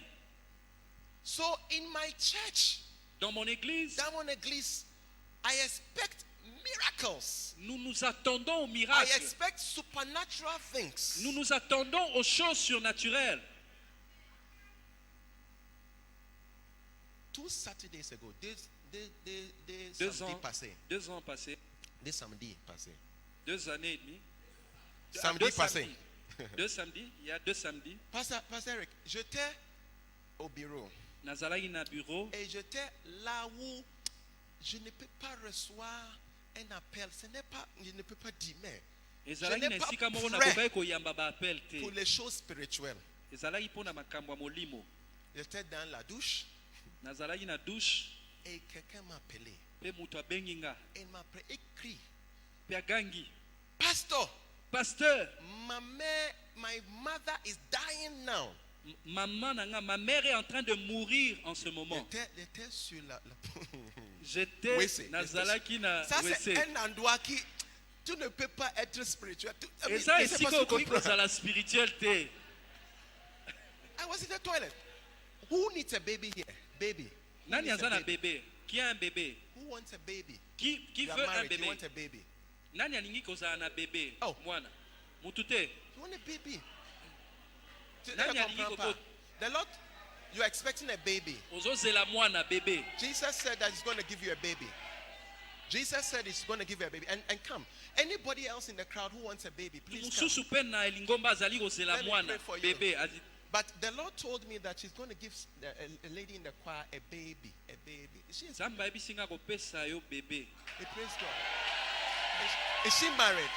so in my church, Dans mon église, that one église, I expect miracles. nous nous attendons aux I miracles. expect supernatural things. Nous nous attendons aux choses surnaturelles. 2 Saturdays ago, Deux samedi ans. passé, 2 ans passés, this samedi passé, 2 années et demie. Samedi Deux passé. samedis. 2 samedis, il y a 2 samedis. Pastor Eric, j'étais au bureau Nazalaki na bureau. et j'étais là où je ne peux pas recevoir un appel. Je ne peux pas dire, mais Ezalaki Je na n'ai pas esika moko prêt. nakokaki koyamba ba-appel te. pour les choses spirituelles. Ezalaki mpona makambo ya molimo. J'étais dans la douche Nazalaki na douche et quelqu'un m'a appelé. mpe moto abengi nga Et il m'a écrit, mpe agangi. Pastor, Pasteur, my mother is dying now. maman na nga, ma mère est en train de mourir en ce moment. J'étais sur la J'étais WC. nazalaki na Ça, c'est WC. un endroit qui, tu ne peux pas être spirituel. Eza Je sais pas esika si tu okoki comprends. kozala spirituel te. I was in the toilet. Who needs a baby here? Baby. Who Nani needs a aza na baby? bébé? Qui a un bébé? Who wants a baby? Qui You are veut un married, you bébé? want a baby. Nani alingi kozala na bébé? Oh. Mwana. Mutu te. You want a baby? Tu Nani ne alingi comprends koko- pas. The Lord, you're expecting a baby. Ozozela mwana bébé. Jesus said that he's going to give you a baby. Jesus said he's going to give you a baby. And come. Anybody else in the crowd who wants a baby, please come. Mususu pe na elingomba azali kozela Let me mwana pray for you. bébé. Azi- But the Lord told me that she's going to give a lady in the choir a baby. A baby. Nzambe ayebisi nga kopesa yo bébé. Hey, praise God. Is she married?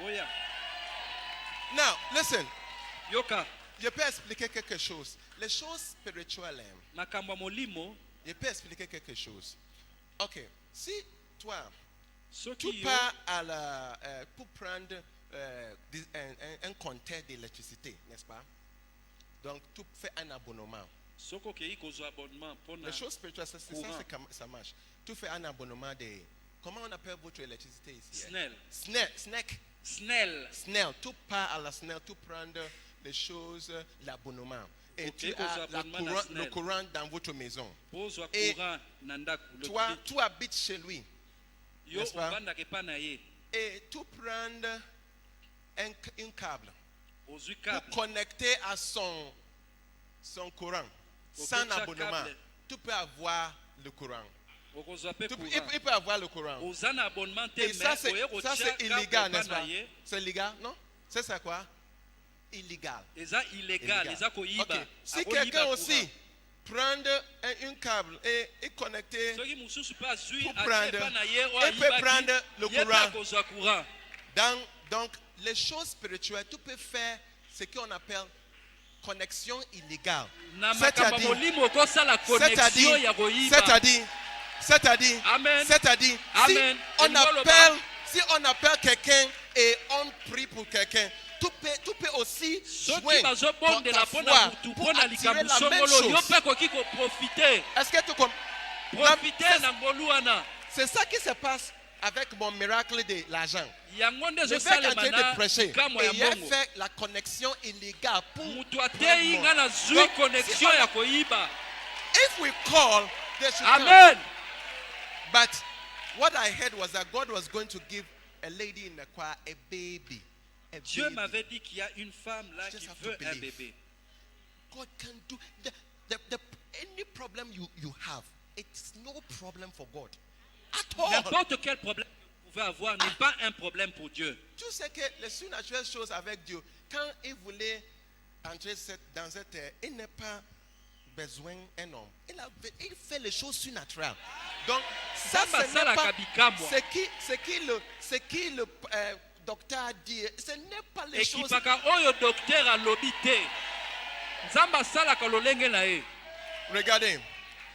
Oya. Now, listen. Yoka. Je peux expliquer quelque chose. Les choses spirituelles, Makambo ya molimo. je peux expliquer quelque chose. Ok. Si toi, tu Soki yo pars pour prendre un compteur d'électricité, n'est-ce pas? Donc, tu fais un abonnement. soki okei kozwa abonnement mpona Les choses spirituelles, c'est ça, courant. c'est comme ça marche. Tu fais un abonnement de... Comment on appelle votre électricité ici? Snell. Snell. Snell. Tu pars à la Snell, tu prends les choses, l'abonnement. Et Ok, tu aux as abonnements à le Snell. courant dans votre maison. Pozwa Et courant na ndako. Toi, tu habites chez lui. Yo n'est-ce pas? ovandaka epai na ye. Et tu prends un câble Ozwi pour câble. connecter à son courant. Sans chaque abonnement, câble. tu peux avoir le courant. Okozwa pe courant. Il peut avoir le courant. Oza na abonnement te Et ça, mais oye ça, kotia c'est câble illégal, epai n'est-ce na pas? ye. C'est illégal, non? C'est quoi? Illégal. Eza illégal. Eza koyiba. Ok. Si Akoyiba quelqu'un courant. aussi prend un câble et connecter, Soki mosusu mpe azwi Pour atie prendre- epai na ye oyo il peut ayibaki, prendre le ye mpe courant. akozwa courant. donc les choses spirituelles, tu peux faire ce qu'on appelle connexion illégale. Na makambo ya molimo okosala C'est-à-dire, connexion ya koyiba. c'est-à-dire, Amen. c'est-à-dire, Amen. si on appelle quelqu'un et on prie pour quelqu'un, tu peux aussi soki jouer bazobondela ta mpona foi mutu pour mpona attirer likambo la même songolo yo chose. mpe koki koprofite Est-ce que tu comprends? profite na ngolu wana. C'est ça qui se passe avec mon miracle de l'argent. yango nde Je vais en train ezosalema de na prêcher. likambo Et ya il a mbongo fait la connexion illégale pour moto prendre ateyi mon- nga nazwi Donc, connexion si on- ya koyiba. If we call, they should come. Amen. But what I heard was that God was going to give a lady in the choir a baby. A Dieu baby. m'avait dit qu'il y a une femme là You just qui have to veut un believe. bébé. God can do any problem you have. It's no problem for God at all. N'importe quel problème que vous pouvez avoir n'est pas un problème pour Dieu. Tu sais que les surnaturelles choses avec Dieu, quand il voulait entrer dans cette terre, il n'a pas besoin d'un homme. Il fait les choses surnaturelles. Donc, ça, Samba ce n'est sala pas kabikamwa. ce qui le docteur a dit. Ce n'est pas les choses. ekipaka oyo docteur alobi te nzambe asalaka lolenge na ye. Regardez,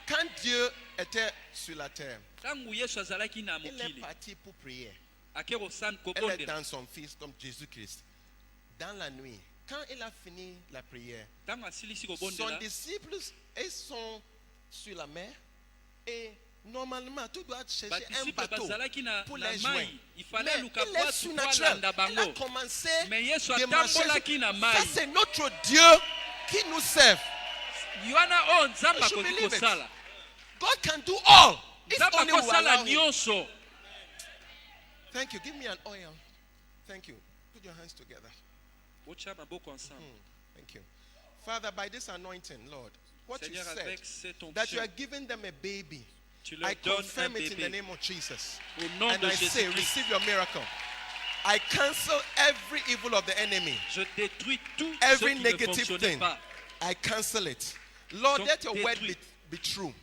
quand Dieu était sur la terre, Ntango Yesu azalaki na il est mokili parti pour prier. ake kosala Elle est kobondela dans son fils comme Jésus-Christ. Dans la nuit, quand il a fini la prière, ntango asilisi son kobondela disciples ils sont sur la mer et normalement tu dois chercher un badisiple bateau bazalaki na pour na les joindre. mai ifale Mais luka il est bwatu surnaturel. kolanda Il a bango commencé mais Yesu de marcher. atambolaki na Ça mai c'est notre Dieu qui nous sert. wana oyo nzambe You should akoki believe it. kosala God can do all. If nzambe only we akosala allow him. nyonso. Thank you. Give me an oil. Thank you. Put your hands together. Otia maboko ensemble. Thank you. Father, by this anointing, Lord, what you Seigneur, said, avec cette that you onction, are giving them a baby, tu leur I donnes un confirm it in the bébé. name of Jesus. Au nom And de I say, Jésus-Christ, receive your miracle. I cancel every evil of the enemy, je détruis tout every ce qui ne negative fonctionnait thing. pas. I cancel it. Lord, Donc, let your word détruis. be true.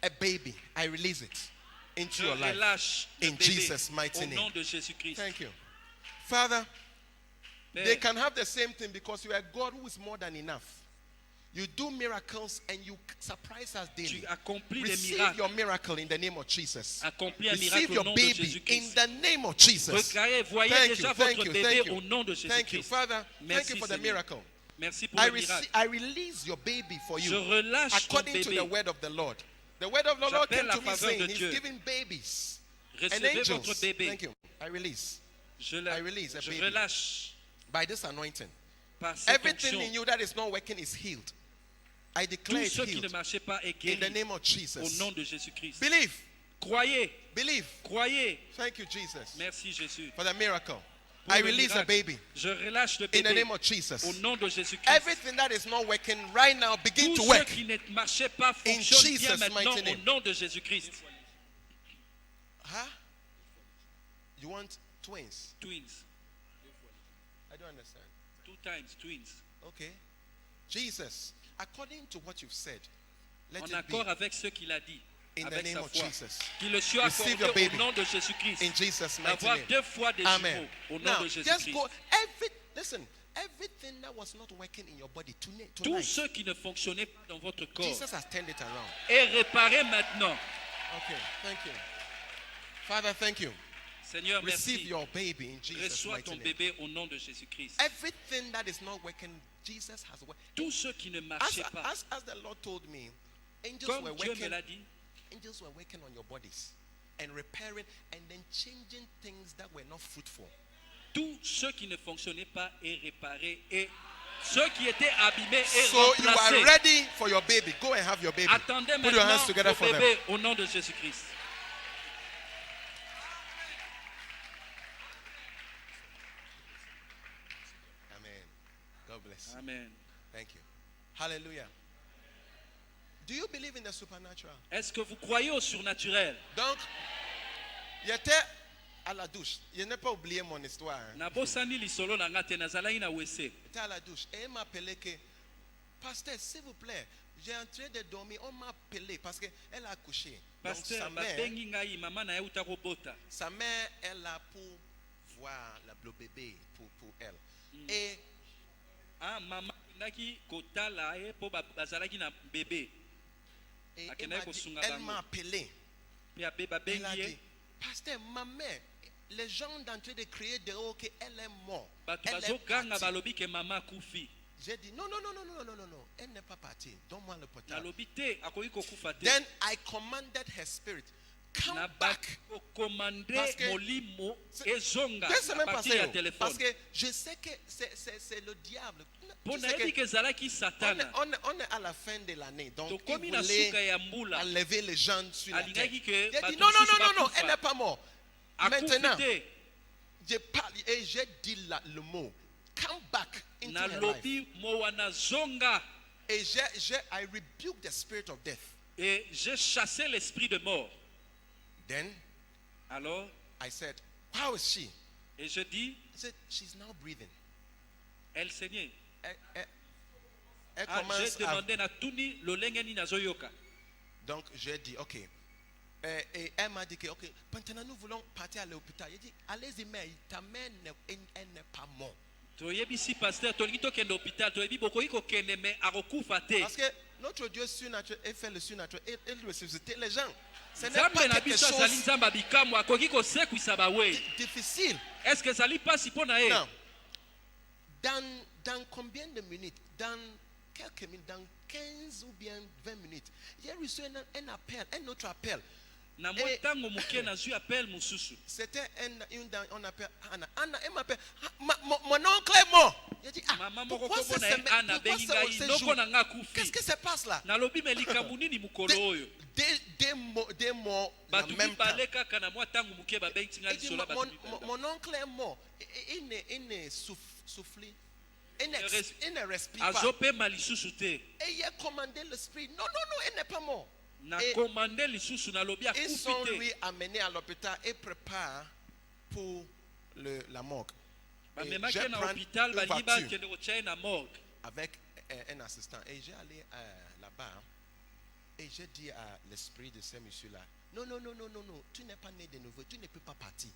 A baby, I release it into Je your life. relâche le In bébé Jesus' mighty au name. nom de Jésus-Christ. Thank you. Father, Père, they can have the same thing because you are God who is more than enough. You do miracles and you surprise us daily. tu accomplis des Receive miracles. your miracle in the name of Jesus. Accomplis un Receive miracle au your nom de baby in Jésus-Christ. the name of Jesus. Regardez, voyez Thank déjà you, votre thank you, bébé thank you. au nom de Thank you, Jésus-Christ. Father. Thank Merci, you for the Seigneur. miracle. Merci pour le miracle. I release your baby for Je you relâche ton according to bébé. the word of the Lord. The word of the Lord J'appelle came la to me faveur saying de he's Dieu. giving babies and Recevez angels. votre bébé. Thank you. I release Je, I release a je baby. relâche by this anointing. par cette Everything onction. in you that is not working is healed. I declare Tout it ce qui ne healed marchait pas est in the guéri name of au Jesus. nom de Jésus-Christ. Believe, Croyez, believe. croyez. Thank you, Jesus, Merci Jésus. for the miracle. Pour I le release a miracle. baby Je relâche le in the bébé name of Jesus. au nom de Jésus-Christ. Everything that is not working right now begin Tout to ce work. qui ne marchait pas In fonctionne bien Jesus' maintenant mighty au name. nom de Jésus-Christ. Huh? You want twins? Twins. I don't understand. 2 times twins. Okay. Jesus, according to what you've said, let En it be accord avec ce qu'il a dit. in the Avec name sa of foi. Jesus. Qu'il le soit Receive accordé your au baby. nom de Jésus-Christ. In Jesus' mighty D'avoir name. 2 fois des Amen. jumeaux au nom Now, de just Jésus-Christ. go. Listen, everything that was not working in your body Tout tonight, ce qui ne fonctionnait pas dans votre corps Jesus has turned it around. est réparé maintenant. Okay, thank you. Father, thank you. Seigneur, Receive merci. your baby in Jesus' Reçois mighty ton name. bébé au nom de Jésus-Christ. Everything that is not working, Jesus has worked. Tout ce qui ne marchait pas, As the Lord told me, angels comme were Dieu me working. l'a dit, Angels were working on your bodies and repairing and then changing things that were not fruitful. tout ce qui ne fonctionnait pas est réparé et ce qui était abîmé est So you are remplacé. ready for your baby. Go and have your baby. Attendez Put your hands maintenant together au for them. bébé au nom de Jésus-Christ. Amen. God bless you. Amen. Thank you. Hallelujah. Do you believe in the supernatural? Est-ce que vous croyez au surnaturel? Donc, il était à la douche. Je n'ai pas oublié mon histoire. Hein. Nabosani lisolo na nga te nazalaki na WC. Il était à la douche et il m'a appelé que, pasteur, s'il vous plaît, j'ai en train de dormir. On m'a appelé parce qu'elle a accouché. Donc, Pasteur, babengi ngai mama na ye uta kobota. sa mère est là pour voir le bébé pour elle. Et Ah, mama ndaki kotala ye po bazalaki na bébé. Et Elle m'a appelé. Pe abe Elle a babengi dit, ye. pasteur, ma mère, les gens sont en train de crier dehors qu'elle est morte. Bato Elle est bazoganga partie. balobi ke mama kufi. J'ai dit, non, non, non, non, non, non, non, non, elle n'est pas partie. Donne-moi le portable. Nalobi te akoki kokufa te. Then I commanded her spirit, come back. Commandé Parce que molimo ezonga Deux semaines à partir passées, du téléphone. parce que je sais que c'est le diable. Pour Tu sais nayebi que ke ezalaki on satana est, on est à la fin de l'année, donc il tokomi na voulait suka ya mbula enlever les gens sur la terre. alingaki ke Il a dit bato non, non, mosusu non, non, non, bakufa. elle n'est pas morte. Akufi Maintenant, te je parle et j'ai dit le mot. Come back into her life. nalobi mo wana zonga Et I rebuke the spirit of death. et j'ai chassé l'esprit de mort. Then Alors, I said, how is she? et je dis, I said, she's now breathing. elle saignait. Elle Ah, j'ai commence à... demandé na tuni lolenge ni nazoyoka. Donc j'ai dit, ok. Et elle m'a dit que, ok, maintenant nous voulons partir à l'hôpital. Il dit, allez-y, mais ta mère elle n'est pas morte. Toyebisi pasteur tolingi tokende hôpital toyebi bokoki kokende mais akokufa te. Parce que notre Dieu surnaturel, il fait le surnaturel, il ressuscite les gens. Ce n'est Nzambe pas na quelque biso azali chose nzambe abikamu akoki kosekwisa bawe. difficile. Est-ce que ezali pasi mpo na ye? Non. Dans combien de minutes? Dans quelques minutes, dans 15 ou bien 20 minutes, j'ai reçu un appel, un autre appel. Na mwa ntango moke nazwi appel mosusu. C'était on appelle Anna. Anna, elle m'appelle. Mon oncle est mort. J'ai dit, ah, Mama moko pourquoi kombo c'est na ye Ana bengi ngai ndoko na nga Qu'est-ce kufi. qui se passe là? Nalobi me likambo nini mukolo oyo? Des morts en Batu même temps. mibale kaka na mwa ntango moke babengi nga Il dit, lisolo ya batu mibale. mon oncle est mort. Il ne souffle. Il ne respire pas. Azopema lisusu te. Et il a commandé l'esprit. Non, non, non, il n'est pas mort. Na Et commandé lisusu nalobi ils sont akufi te. lui amenés à l'hôpital et préparent pour la morgue. Et Bamemaki je na prends hôpital une bali voiture bakende kotia ye na morgue. avec un assistant. Et j'ai allé là-bas et j'ai dit à l'esprit de ce monsieur-là, non, non, non, non, non, non, tu n'es pas né de nouveau, tu ne peux pas partir.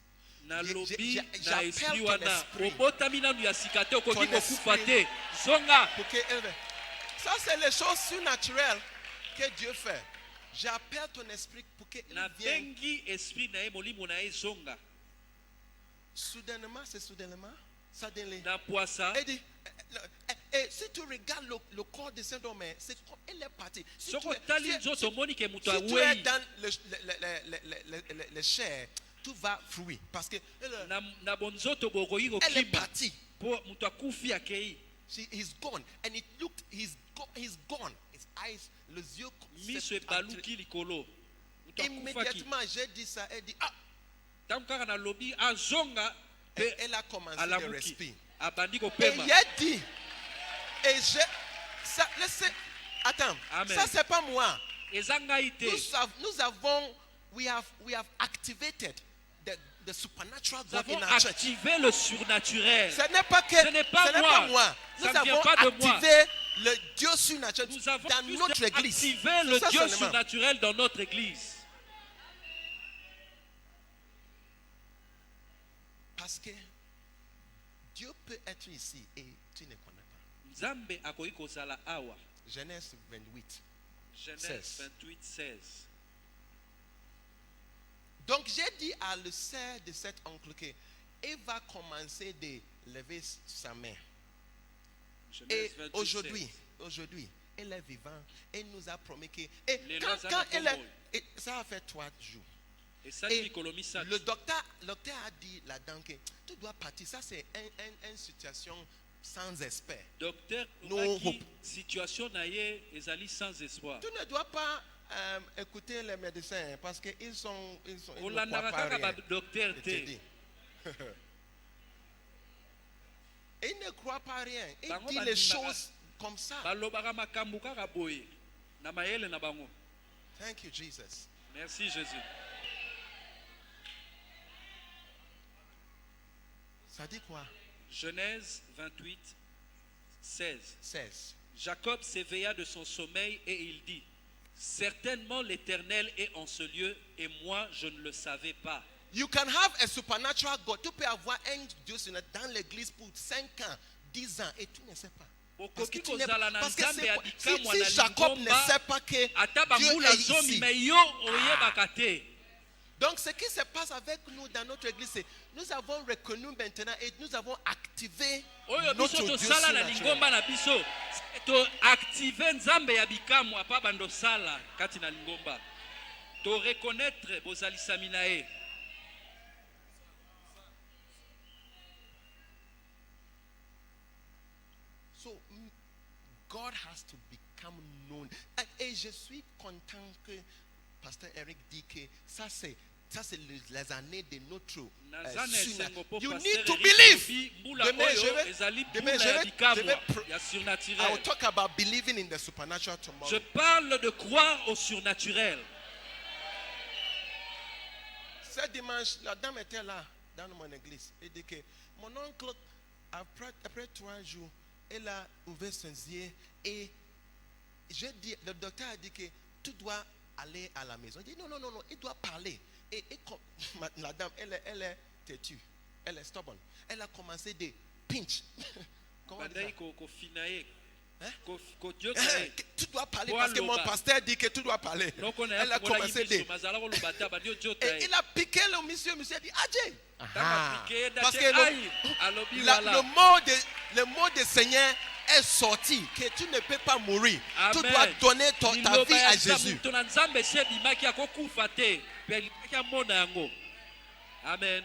Nalobi na J'appelle esprit ton wana esprit. obotami nanu ya sika te okoki Ton kokufa esprit. te. Zonga. Pour que ça, c'est les choses surnaturelles que Dieu fait. J'appelle ton esprit pour qu'il Na vienne. bengi esprit na ye molimo na ye zonga. Soudainement, c'est soudainement. Suddenly. Na poisa. Et dit, et si tu regardes le corps de cet homme, c'est comme elle est partie. Si Soko tu tali es, nzoto moni ke muto si tu es awei. dans le chair, tout va fruit. Parce que Na bonzoto bokoki elle est kokima. partie. Po muto akufi akei. He's gone. And it looked, he's gone. His eyes, les yeux. Miso ebaluki likolo. Muto akufaki. Immédiatement, j'ai dit ça. Elle dit, ah, Tango kaka na lobi azonga pe elle a commencé de alamuki. respirer. Abandi Et kopema. il a dit, et ça, laissez, attends, Amen. ça c'est pas moi. Ezangai te. Nous avons, we have activated the supernatural Nous God avons in our church. activé le surnaturel. Ce n'est pas que, Ce n'est pas moi. Nous Ça ne vient avons pas de moi. activé le Dieu surnaturel Nous avons dans tous notre église. activé le Ça Dieu seulement. surnaturel dans notre église. Parce que Dieu peut être ici et tu ne connais pas. Nzambe akoki kozala awa. Genèse 28. Genèse 16. 28, 16. Donc j'ai dit à le sœur de cet oncle qu'il va commencer de lever sa main. Et Genèse 28, aujourd'hui, 16. elle est vivante et nous a promis que. Et Les quand Lazare elle Kombo. est, et ça a fait 3 jours. Et ça Et dit Kolomi Sat. le docteur a dit là-dedans que tu dois partir. Ça c'est une situation sans espoir. Docteur No Obaki, hope. situation na ye ezali sans espoir. Tu ne dois pas écouter les médecins parce qu'ils ils ne Olandaka croient pas kaka rien. ba docteur Je te te. dis. Ils ne croient pas rien. Ils Bango disent les bandimaka. choses comme ça. Balobaka makambo kaka boye. Na mayele na bango. Thank you, Jesus. Merci Jésus. Ça dit quoi? Genèse 28, 16. 16. Jacob s'éveilla de son sommeil et il dit, certainement l'Éternel est en ce lieu et moi je ne le savais pas. You can have a supernatural God. Tu peux avoir un Dieu dans l'église pour 5 ans, 10 ans et tu ne sais pas. Parce que, Okoki kozala na parce que Nzambe ya bikamwa na si Jacob ne Lingomba, sait pas que ata Dieu bambula est zomi ici. me yo oyebaka te. Donc ce qui se passe avec nous dans notre église, c'est nous avons reconnu maintenant et nous avons activé Oyo notre biso Dieu tosala na surnaturel. Lingomba na biso to active Nzambe ya bikamwa pa bando sala kati na Lingomba. To reconnaître bozali saminae. So God has to become known. Et je suis content que Pasteur Eric dit que ça c'est les années de notre You need to believe. Demain, je vais I will talk about believing in the supernatural tomorrow. Je parle de croire au surnaturel. Ce dimanche, la dame était là dans mon église. Elle dit que mon oncle, après 3 jours, elle a ouvert son yeux et le docteur a dit que tu dois aller à la maison. Il dit non, il doit parler. Et la dame, elle est têtue, elle est stubborn. Elle a commencé de pinch. Comment tu dois parler parce que mon pasteur dit que tu dois parler. Elle a commencé de... Et il a piqué le monsieur a dit Adjé. Parce que le mot de Seigneur est sorti, que tu ne peux pas mourir. Amen. Tu dois donner ta vie à Jésus. Amen.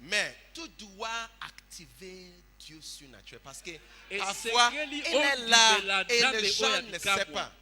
Mais tu dois activer Dieu surnaturel parce que parfois il est là et les gens ne savent pas.